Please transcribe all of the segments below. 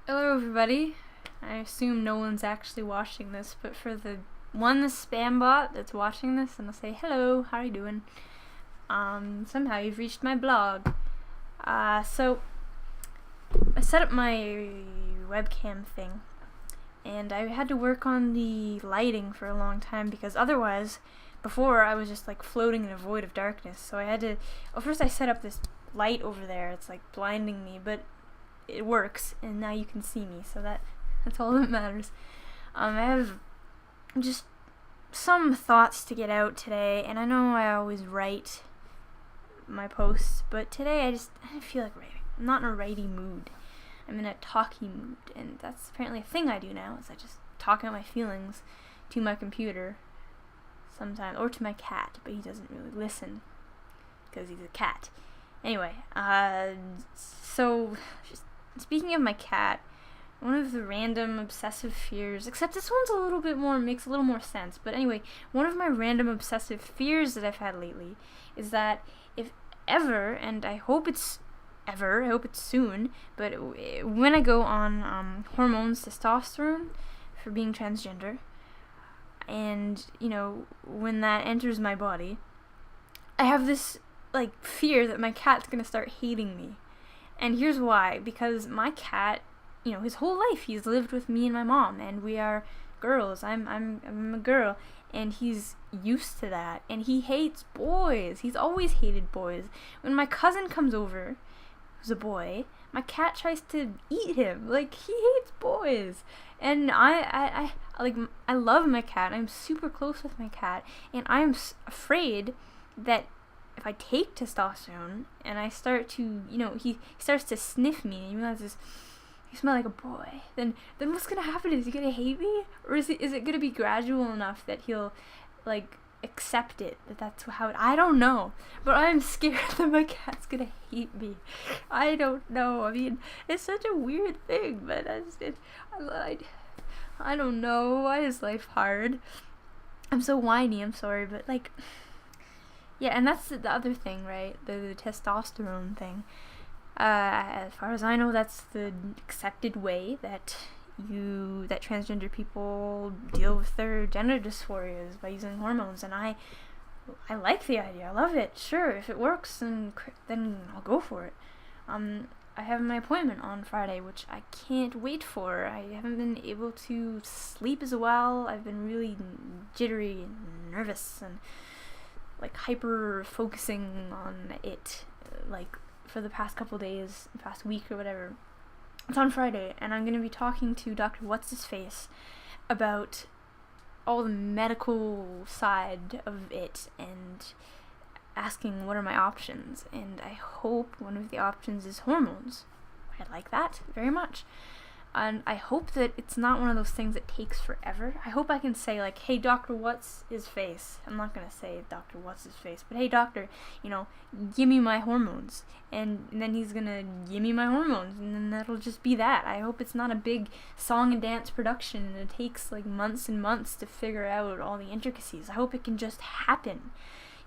Hello, everybody. I assume no one's actually watching this, but for the spam bot that's watching this, I'm gonna say hello. How are you doing? Somehow you've reached my blog. So I set up my webcam thing, and I had to work on the lighting for a long time because otherwise, before I was just like floating in a void of darkness. So I had to. Well, first I set up this light over there. It's like blinding me, but it works, and now you can see me, so that's all that matters. I have just some thoughts to get out today, and I know I always write my posts, but today I didn't feel like writing. I'm not in a writey mood. I'm in a talky mood, and that's apparently a thing I do now, is I just talk out my feelings to my computer sometimes, or to my cat, but he doesn't really listen, because he's a cat. Anyway, so just speaking of my cat, one of the random obsessive fears, except this one's a little bit more, makes a little more sense, but anyway, one of my random obsessive fears that I've had lately is that if ever, and I hope it's soon, but when I go on hormones, testosterone, for being transgender, and, when that enters my body, I have this, fear that my cat's gonna start hating me. And here's why. Because my cat, his whole life he's lived with me and my mom, and we are girls. I'm a girl, and he's used to that. And he hates boys. He's always hated boys. When my cousin comes over, who's a boy, my cat tries to eat him. He hates boys. And I love my cat. I'm super close with my cat, and I'm afraid that if I take testosterone and I start to, he starts to sniff me and he realizes you smell like a boy, then what's gonna happen? Is he gonna hate me, or is it gonna be gradual enough that he'll accept it, that's how it, I don't know, but I'm scared that my cat's gonna hate me. I don't know. I mean, it's such a weird thing, but I don't know. Why is life hard? I'm so whiny. I'm sorry, but yeah, and that's the other thing, right? The testosterone thing. As far as I know, that's the accepted way that transgender people deal with their gender dysphorias, by using hormones. And I like the idea. I love it. Sure, if it works, then I'll go for it. I have my appointment on Friday, which I can't wait for. I haven't been able to sleep as well. I've been really jittery and nervous and hyper focusing on it, for the past couple days, past week or whatever. It's on Friday, and I'm gonna be talking to Dr. What's-His-Face about all the medical side of it and asking what are my options, and I hope one of the options is hormones. I like that very much. And I hope that it's not one of those things that takes forever. I hope I can say, hey, Dr. What's-His-Face. I'm not going to say Dr. What's-His-Face, but hey, doctor, give me my hormones. And then he's going to give me my hormones, and then that'll just be that. I hope it's not a big song and dance production, and it takes, months and months to figure out all the intricacies. I hope it can just happen,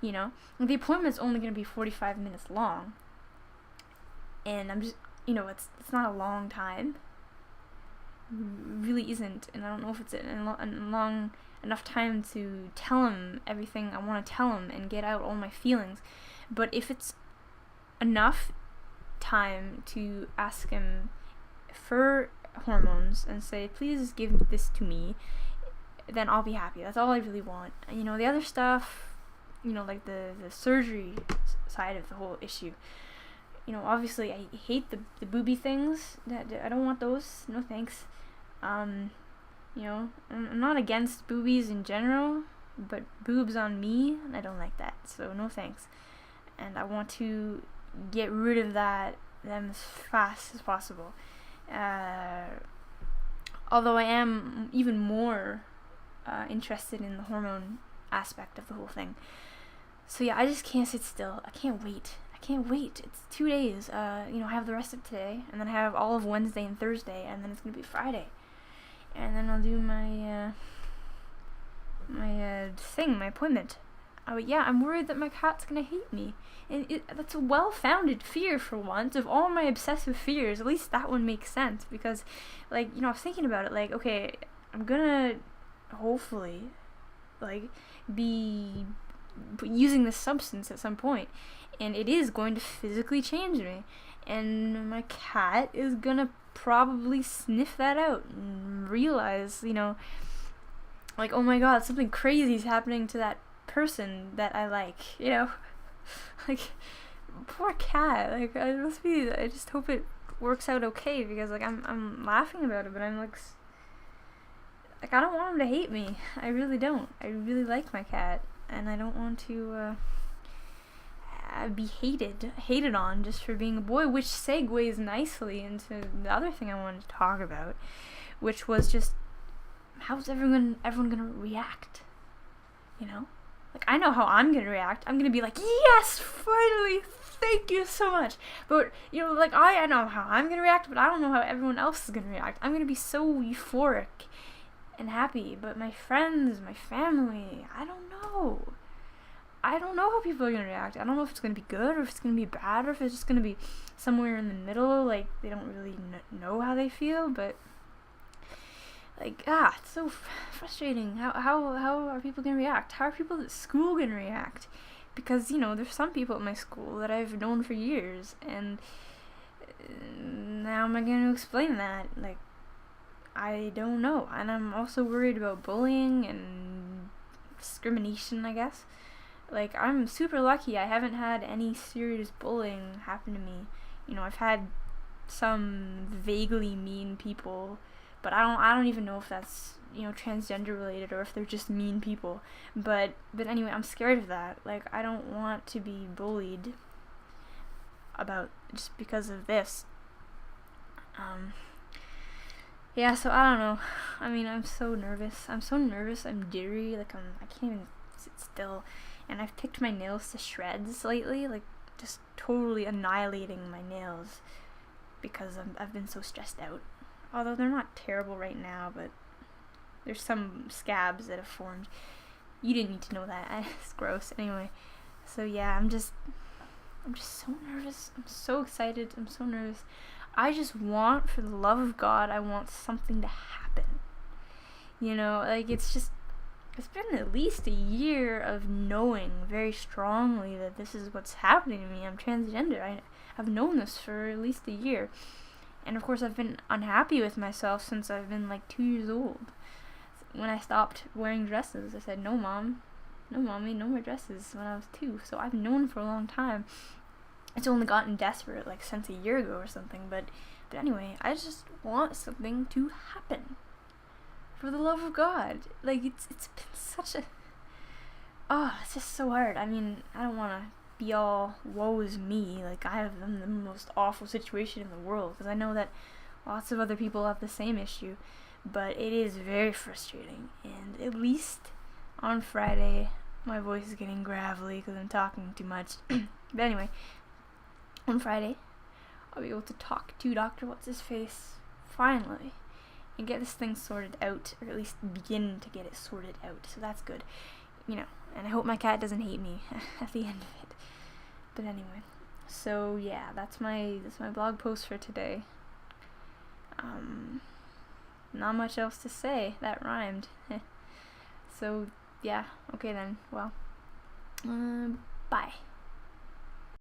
The appointment's only going to be 45 minutes long. And I'm just, it's not a long time. Really isn't, and I don't know if it's a long enough time to tell him everything I want to tell him and get out all my feelings, but if it's enough time to ask him for hormones and say, please give this to me, then I'll be happy. That's all I really want. The other stuff, the surgery side of the whole issue, obviously I hate the booby things. I don't want those. No thanks. I'm not against boobies in general, but boobs on me, I don't like that. So no thanks. And I want to get rid of them as fast as possible. Although I am even more interested in the hormone aspect of the whole thing. So yeah, I just can't sit still. I can't wait. It's 2 days. I have the rest of today, and then I have all of Wednesday and Thursday, and then it's gonna be Friday, and then I'll do my my appointment. yeah, I'm worried that my cat's gonna hate me. And that's a well-founded fear for once. Of all my obsessive fears, at least that one makes sense. Because, like, I was thinking about it, like, okay, I'm gonna hopefully, like, be using this substance at some point. And it is going to physically change me. And my cat is gonna probably sniff that out and realize, like, oh my god, something crazy is happening to that person that I like, like, poor cat. Like, I just hope it works out okay, because, like, I'm laughing about it, but I'm like, I don't want him to hate me. I really don't. I really like my cat, and I don't want to be hated on just for being a boy, which segues nicely into the other thing I wanted to talk about, which was just, how's everyone gonna react? Like, I know how I'm gonna react. I'm gonna be like, yes, finally, thank you so much. But, like, I know how I'm gonna react, but I don't know how everyone else is gonna react. I'm gonna be so euphoric and happy, but my friends, my family, I don't know. I don't know how people are gonna react. I don't know if it's gonna be good, or if it's gonna be bad, or if it's just gonna be somewhere in the middle, like, they don't really know how they feel, but, like, it's so frustrating. How are people gonna react? How are people at school gonna react? Because, there's some people at my school that I've known for years, and now am I gonna explain that? Like, I don't know. And I'm also worried about bullying and discrimination, I guess. Like, I'm super lucky I haven't had any serious bullying happen to me. I've had some vaguely mean people, but I don't even know if that's, transgender related, or if they're just mean people. But anyway, I'm scared of that. Like, I don't want to be bullied just because of this. Yeah, so I don't know. I mean, I'm so nervous. I'm jittery. Like, I can't even sit still. And I've picked my nails to shreds lately, like, just totally annihilating my nails, because I've been so stressed out. Although they're not terrible right now, but there's some scabs that have formed. You didn't need to know that. It's gross. Anyway, so yeah, I'm just so nervous. I'm so excited. I'm so nervous. I just want, for the love of God, I want something to happen. Like, it's been at least a year of knowing very strongly that this is what's happening to me. I'm transgender. I've known this for at least a year. And of course, I've been unhappy with myself since I've been like 2 years old. When I stopped wearing dresses, I said, no, Mom. No, Mommy, no more dresses, when I was 2. So I've known for a long time. It's only gotten desperate, like, since a year ago or something. But anyway, I just want something to happen. For the love of God. Like, it's been such a... it's just so hard. I mean, I don't want to be all, woe is me. Like, I have the most awful situation in the world. Because I know that lots of other people have the same issue. But it is very frustrating. And at least on Friday, my voice is getting gravelly because I'm talking too much. But anyway, on Friday, I'll be able to talk to Dr. What's-His-Face, finally, and get this thing sorted out, or at least begin to get it sorted out. So that's good, and I hope my cat doesn't hate me at the end of it. But anyway, so yeah, that's my blog post for today. Not much else to say. That rhymed. So yeah, okay then. Well, bye.